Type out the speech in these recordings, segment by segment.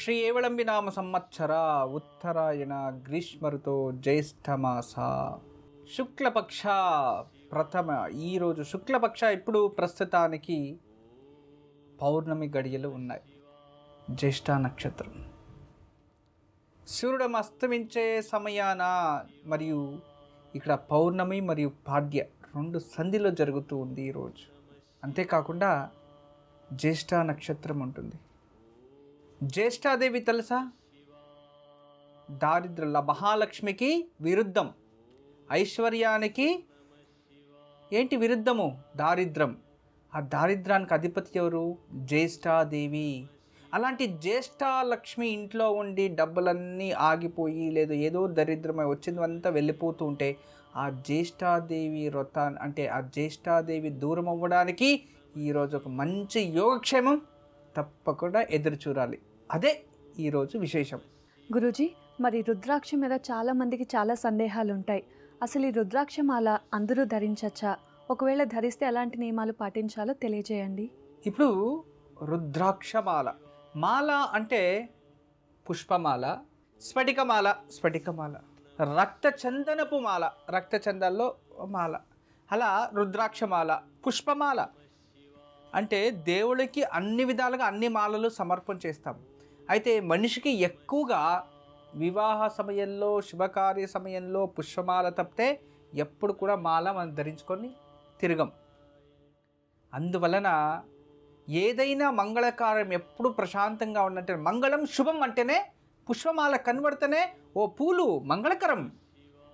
శ్రీ ఏవళంబి నామ సంవత్సర ఉత్తరాయణ గ్రీష్మరుతో జ్యేష్ఠమాస శుక్లపక్ష ప్రథమ ఈరోజు శుక్లపక్ష ఇప్పుడు ప్రస్తుతానికి పౌర్ణమి గడియలు ఉన్నాయి. జ్యేష్ఠ నక్షత్రం సూర్యుడు అస్తమించే సమయాన మరియు ఇక్కడ పౌర్ణమి మరియు పాడ్య రెండు సంధిలో జరుగుతూ ఉంది ఈరోజు. అంతేకాకుండా జ్యేష్ఠ నక్షత్రం ఉంటుంది. జ్యేష్ఠాదేవి తెలుసా? దారిద్ర్య మహాలక్ష్మికి విరుద్ధం, ఐశ్వర్యానికి ఏంటి విరుద్ధము? దారిద్రం. ఆ దారిద్రానికి అధిపతి ఎవరు? జ్యేష్ఠాదేవి. అలాంటి జ్యేష్ఠాలక్ష్మి ఇంట్లో ఉండి డబ్బులన్నీ ఆగిపోయి లేదు ఏదో దరిద్రమై వచ్చిందంతా వెళ్ళిపోతూ ఉంటే ఆ జ్యేష్ఠాదేవి వ్రతాన్ని అంటే ఆ జ్యేష్ఠాదేవి దూరం అవ్వడానికి ఈరోజు ఒక మంచి యోగక్షేమం తప్పకుండా ఎదురు చూడాలి. అదే ఈరోజు విశేషం. గురూజీ, మరి రుద్రాక్ష మీద చాలామందికి చాలా సందేహాలు ఉంటాయి. అసలు ఈ రుద్రాక్ష మాల అందరూ ధరించచ్చా? ఒకవేళ ధరిస్తే ఎలాంటి నియమాలు పాటించాలో తెలియజేయండి. ఇప్పుడు రుద్రాక్షమాల మాల అంటే పుష్పమాల, స్ఫటికమాల, రక్తచందనపు మాల, రక్తచందనలో మాల, అలా రుద్రాక్షమాల, పుష్పమాల అంటే దేవుడికి అన్ని విధాలుగా అన్ని మాలలు సమర్పణ చేస్తాం. అయితే మనిషికి ఎక్కువగా వివాహ సమయంలో శుభకార్య సమయంలో పుష్పమాల తప్పితే ఎప్పుడు కూడా మాల మనం ధరించుకొని తిరగం. అందువలన ఏదైనా మంగళకార్యం ఎప్పుడు ప్రశాంతంగా ఉన్నట్టు మంగళం శుభం అంటేనే పుష్పమాల కనబడితేనే ఓ పూలు మంగళకరం.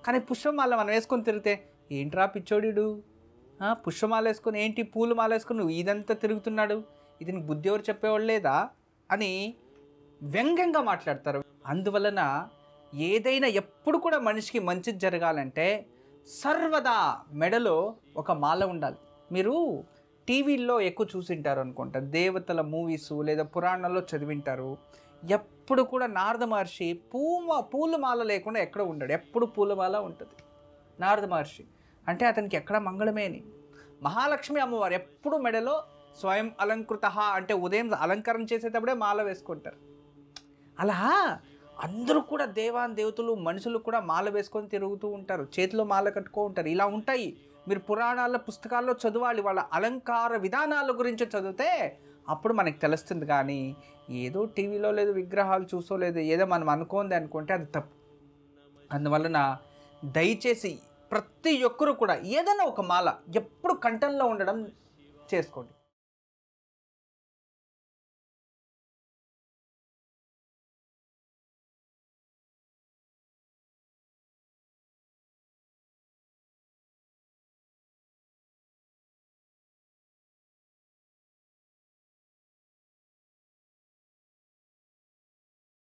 కానీ పుష్పమాల మనం వేసుకొని తిరిగితే ఏంట్రా పిచ్చోడు, పుష్పమాల వేసుకొని ఏంటి పూలు మాల వేసుకొని నువ్వు ఇదంతా తిరుగుతున్నాడు, ఇది నీకు బుద్ధి ఎవరు చెప్పేవాళ్ళు లేదా అని వ్యంగ్యంగా మాట్లాడతారు. అందువలన ఏదైనా ఎప్పుడు కూడా మనిషికి మంచిది జరగాలంటే సర్వదా మెడలో ఒక మాల ఉండాలి. మీరు టీవీల్లో ఎక్కువ చూసింటారు అనుకుంటా, దేవతల మూవీసు లేదా పురాణాల్లో చదివింటారు. ఎప్పుడు కూడా నారద మహర్షి పూలమాల లేకుండా ఎక్కడ ఉండడు, ఎప్పుడు పూలమాల ఉంటుంది నారద మహర్షి. అంటే అతనికి ఎక్కడ మంగళమే అని. మహాలక్ష్మి అమ్మవారు ఎప్పుడు మెడలో స్వయం అలంకృత అంటే ఉదయం అలంకరణ చేసేటప్పుడే మాల వేసుకుంటారు. అలా అందరూ కూడా దేవతలు మనుషులు కూడా మాల వేసుకొని తిరుగుతూ ఉంటారు, చేతిలో మాల కట్టుకో ఉంటారు. ఇలా ఉంటాయి. మీరు పురాణాల పుస్తకాల్లో చదవాలి, వాళ్ళ అలంకార విధానాల గురించి చదివితే అప్పుడు మనకు తెలుస్తుంది. కానీ ఏదో టీవీలో లేదు విగ్రహాలు చూసో లేదు ఏదో మనం అనుకోండి అనుకుంటే అది తప్పు. అందువలన దయచేసి ప్రతి ఒక్కరూ కూడా ఏదైనా ఒక మాల ఎప్పుడు కంఠంలో ఉండడం చేసుకోండి.